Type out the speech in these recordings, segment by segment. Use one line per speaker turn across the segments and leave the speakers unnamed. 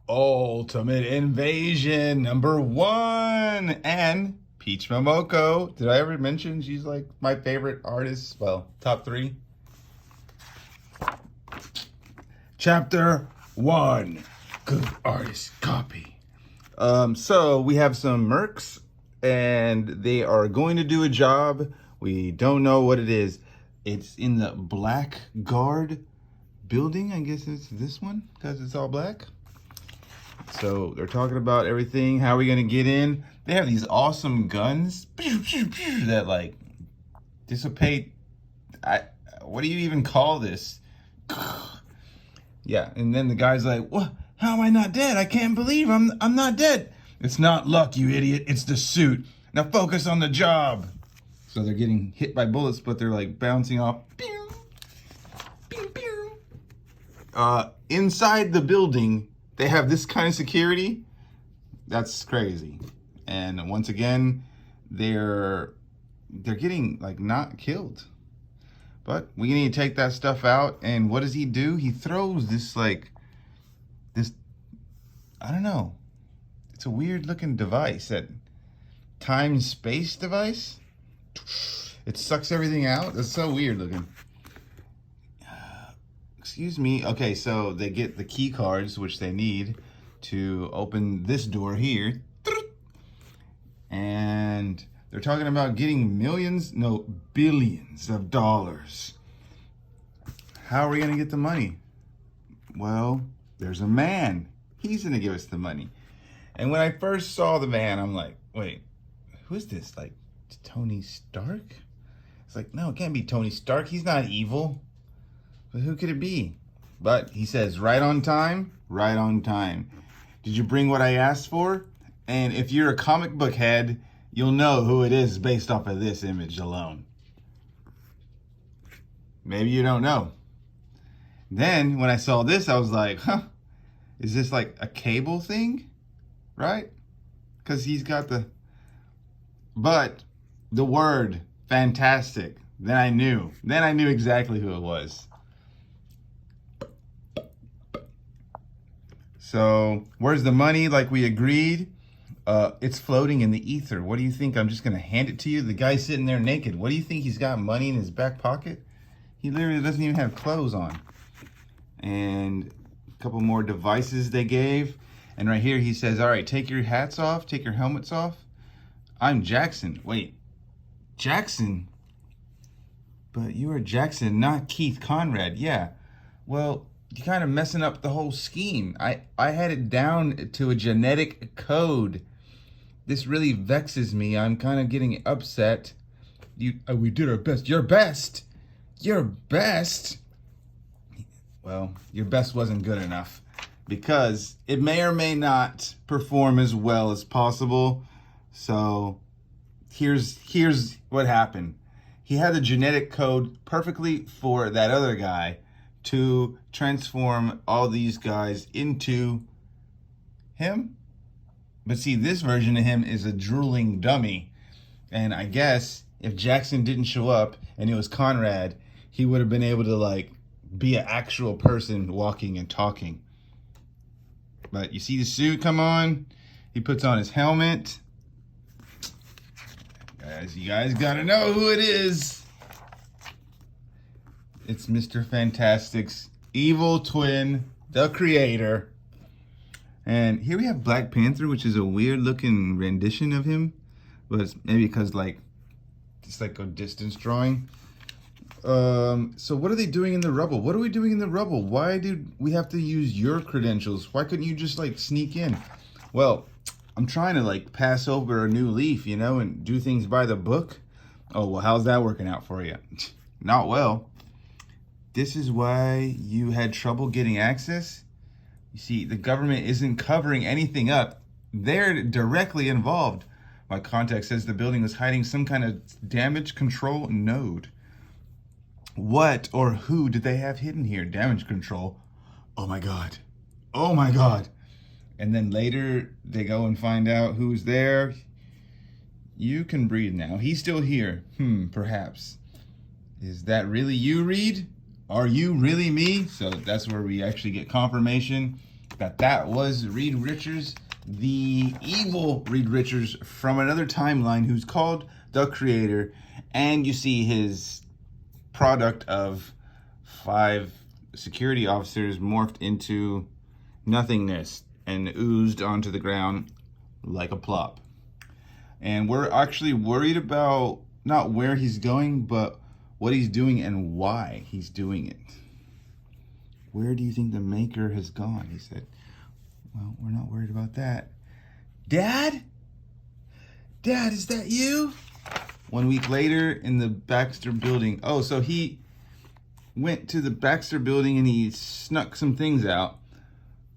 Ultimate Invasion #1. And Peach Momoko. Did I ever mention she's like my favorite artist? Well, top 3. Chapter 1. Good artist copy. So we have some mercs and they are going to do a job. We don't know what it is. It's in the Blackguard building. I guess it's this one because it's all black. So they're talking about everything. How are we gonna get in? They have these awesome guns that like dissipate. What do you even call this? Yeah, and then the guy's like, "What? How am I not dead? I can't believe I'm not dead." It's not luck, you idiot. It's the suit. Now focus on the job. So they're getting hit by bullets, but they're like bouncing off. Inside the building, they have this kind of security. That's crazy. And once again, they're getting like not killed. But we need to take that stuff out. And what does he do? He throws this I don't know. It's a weird looking device, that time space device. It sucks everything out. It's so weird looking. Excuse me. Okay, so they get the key cards, which they need to open this door here. And they're talking about getting billions of dollars. How are we going to get the money? Well, there's a man. He's going to give us the money. And when I first saw the man, I'm like, wait, who is this? Like, Tony Stark? It's like, no, it can't be Tony Stark. He's not evil. But who could it be? But he says, right on time, right on time. Did you bring what I asked for? And if you're a comic book head, you'll know who it is based off of this image alone. Maybe you don't know. Then when I saw this, I was like, huh, is this like a cable thing? Right? Because he's got but the word fantastic. Then I knew exactly who it was. So where's the money like we agreed? It's floating in the ether. What do you think? I'm just going to hand it to you? The guy's sitting there naked. What do you think? He's got money in his back pocket? He literally doesn't even have clothes on. And a couple more devices they gave. And right here he says, all right, take your hats off. Take your helmets off. I'm Jackson. Wait, Jackson? But you are Jackson, not Keith Conrad. Yeah. Well, you're kind of messing up the whole scheme. I had it down to a genetic code. This really vexes me. I'm kind of getting upset. We did our best. Your best? Your best? Well, your best wasn't good enough because it may or may not perform as well as possible. So here's what happened. He had the genetic code perfectly for that other guy to transform all these guys into him. But see, this version of him is a drooling dummy. And I guess if Jackson didn't show up and it was Conrad, he would have been able to like be an actual person walking and talking. But you see the suit come on? He puts on his helmet. Guys, you guys gotta know who it is. It's Mr. Fantastic's evil twin, the creator. And here we have Black Panther, which is a weird looking rendition of him. But it's maybe because like, it's like a distance drawing. So what are they doing in the rubble? What are we doing in the rubble? Why did we have to use your credentials? Why couldn't you just like sneak in? Well, I'm trying to like pass over a new leaf, you know, and do things by the book. Oh, well, how's that working out for you? Not well. This is why you had trouble getting access? You see, the government isn't covering anything up. They're directly involved. My contact says the building was hiding some kind of damage control node. What or who did they have hidden here? Damage control. Oh my God. Oh my God. And then later they go and find out who's there. You can breathe now. He's still here. Perhaps. Is that really you, Reed? Are you really me? So that's where we actually get confirmation. that was Reed Richards, the evil Reed Richards from another timeline, who's called the Creator. And you see his product of 5 security officers morphed into nothingness and oozed onto the ground like a plop. And we're actually worried about not where he's going, but what he's doing and why he's doing it. Where do you think the maker has gone? He said, well, we're not worried about that. Dad? Dad, is that you? 1 week later in the Baxter building. Oh, so he went to the Baxter building and he snuck some things out.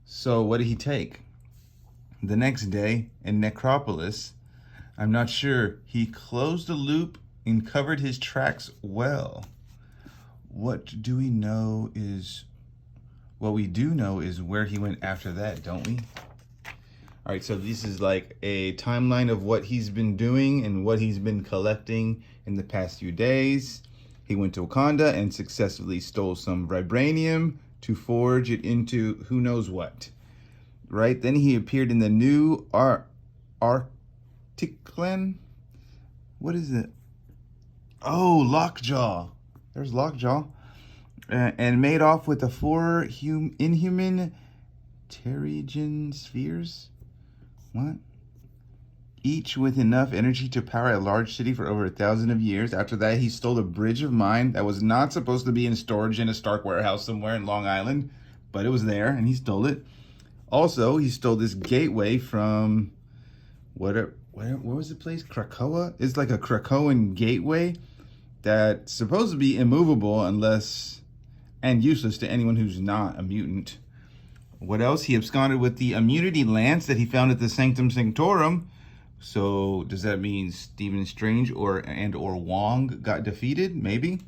So what did he take? The next day in Necropolis, I'm not sure, he closed the loop and covered his tracks well. What do we know is, what we do know is where he went after that, don't we? All right, so this is like a timeline of what he's been doing and what he's been collecting in the past few days. He went to Wakanda and successfully stole some vibranium to forge it into who knows what. Right? Then he appeared in the new Articlan. What is it? Oh, Lockjaw. There's Lockjaw. And made off with the 4 inhuman Terrigen spheres. What? Each with enough energy to power a large city for over 1,000 years. After that, he stole a bridge of mine that was not supposed to be in storage in a Stark warehouse somewhere in Long Island, but it was there, and he stole it. Also, he stole this gateway from where was the place? Krakoa? It's like a Krakoan gateway that's supposed to be immovable unless and useless to anyone who's not a mutant. What else? He absconded with the immunity lance that he found at the Sanctum Sanctorum. So does that mean Stephen Strange or Wong got defeated? Maybe.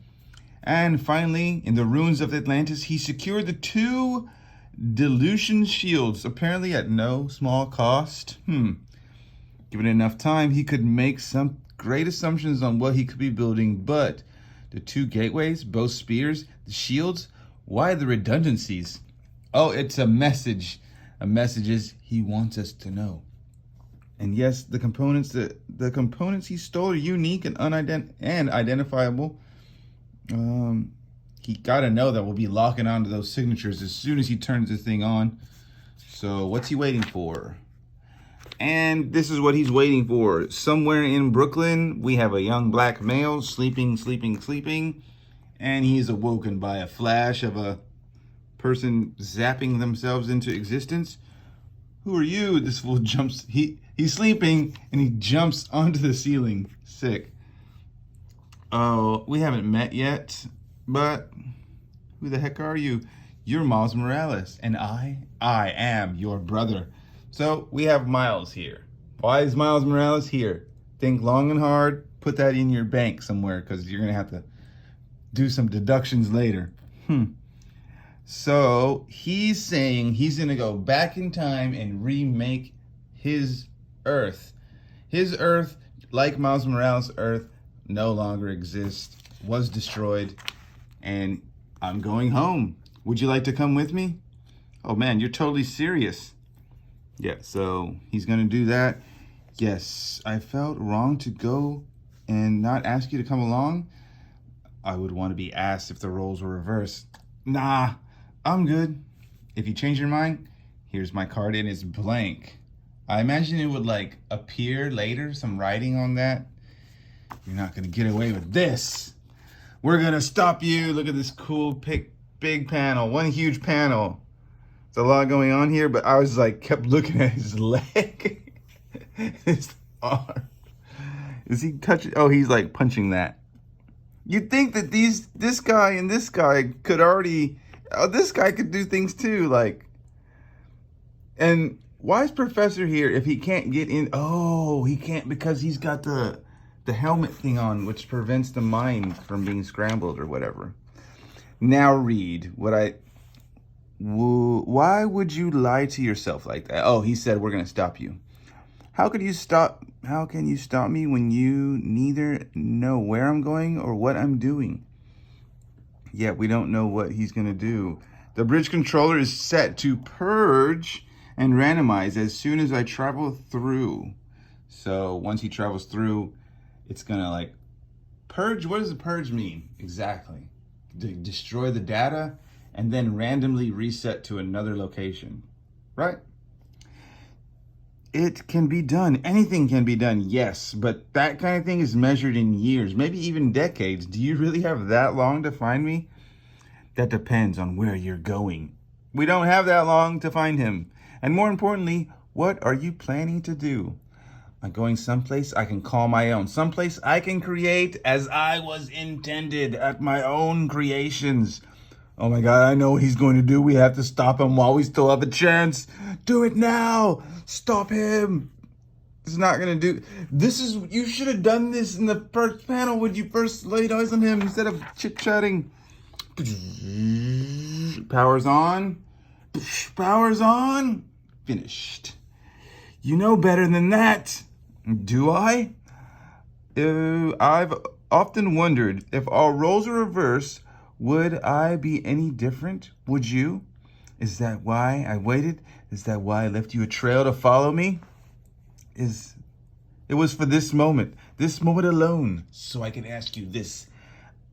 And finally, in the ruins of Atlantis, he secured the 2 dilution shields, apparently at no small cost. Given enough time, he could make some great assumptions on what he could be building, but the 2 gateways, both spears, the shields, why the redundancies? Oh, it's a message. A message is he wants us to know. And yes, the components he stole are unique and identifiable. He gotta know that we'll be locking onto those signatures as soon as he turns this thing on. So what's he waiting for? And this is what he's waiting for. Somewhere in Brooklyn, we have a young black male sleeping. And he's awoken by a flash of a person zapping themselves into existence. Who are you? This fool jumps. He's sleeping and he jumps onto the ceiling. Sick. Oh, we haven't met yet, but who the heck are you? You're Miles Morales, and I am your brother. So we have Miles here. Why is Miles Morales here? Think long and hard. Put that in your bank somewhere because you're going to have to do some deductions later. So he's saying he's going to go back in time and remake his Earth. His Earth, like Miles Morales' Earth, no longer exists, was destroyed, and I'm going home. Would you like to come with me? Oh man, you're totally serious. Yeah, so he's going to do that. Yes, I felt wrong to go and not ask you to come along. I would want to be asked if the roles were reversed. Nah, I'm good. If you change your mind, here's my card and it's blank. I imagine it would like appear later, some writing on that. You're not going to get away with this. We're going to stop you. Look at this cool big panel. One huge panel. There's a lot going on here, but I was like, kept looking at his leg. His arm. Is he touching? Oh, he's like punching that. You'd think that this guy and this guy could already, this guy could do things too. Like, and why is Professor here if he can't get in? Oh, he can't because he's got the helmet thing on, which prevents the mind from being scrambled or whatever. Now read what why would you lie to yourself like that? Oh, he said, we're going to stop you. How can you stop me when you neither know where I'm going or what I'm doing? Yet we don't know what he's going to do. The bridge controller is set to purge and randomize as soon as I travel through. So once he travels through, it's gonna like purge. What does the purge mean exactly? To destroy the data and then randomly reset to another location, right? It can be done. Anything can be done, yes, but that kind of thing is measured in years, maybe even decades. Do you really have that long to find me? That depends on where you're going. We don't have that long to find him. And more importantly, what are you planning to do? I'm going someplace I can call my own, someplace I can create as I was intended at my own creations. Oh my God, I know what he's going to do. We have to stop him while we still have a chance. Do it now. Stop him. It's not going to do. You should have done this in the first panel when you first laid eyes on him instead of chit-chatting. Powers on. Powers on. Finished. You know better than that. Do I? I've often wondered if our roles are reversed, would I be any different? Would you? Is that why I waited? Is that why I left you a trail to follow me? It was for this moment alone, so I can ask you this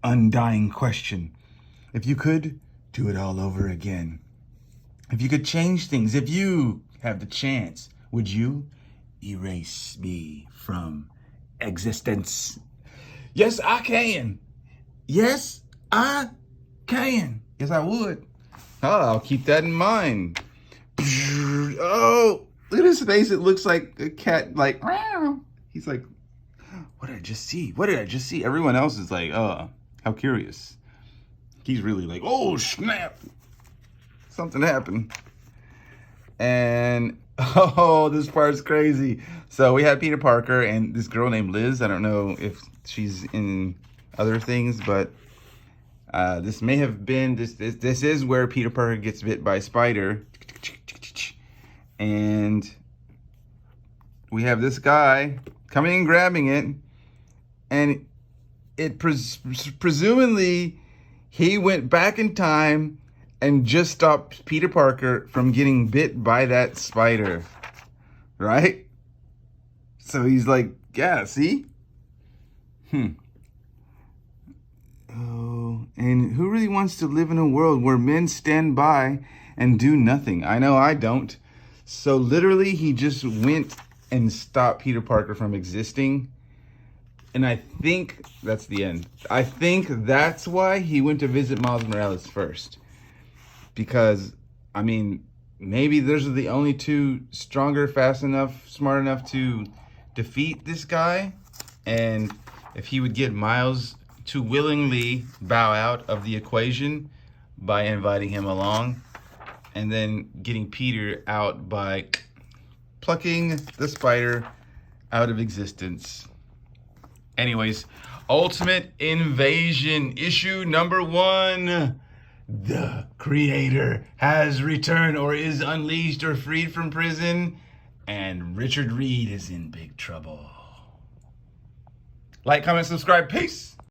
undying question. If you could do it all over again, if you could change things, if you have the chance, would you erase me from existence? Yes, I can. Yes, I can. Yes, I would. Oh, I'll keep that in mind. Oh, look at his face. It looks like a cat, like, meow. He's like, what did I just see? What did I just see? Everyone else is like, how curious. He's really like, oh, snap. Something happened. And, oh, this part's crazy. So we had Peter Parker and this girl named Liz. I don't know if she's in other things, but this may have been, this is where Peter Parker gets bit by a spider. And we have this guy coming and grabbing it. And it presumably he went back in time and just stopped Peter Parker from getting bit by that spider, right? So he's like, yeah, see? Oh, and who really wants to live in a world where men stand by and do nothing? I know I don't. So literally, he just went and stopped Peter Parker from existing. And I think that's the end. I think that's why he went to visit Miles Morales first. Because, I mean, maybe those are the only two stronger, fast enough, smart enough to defeat this guy. And if he would get Miles to willingly bow out of the equation by inviting him along, and then getting Peter out by plucking the spider out of existence. Anyways, Ultimate Invasion issue number 1. The Creator has returned, or is unleashed, or freed from prison, and Richard Reed is in big trouble. Like, comment, subscribe. Peace.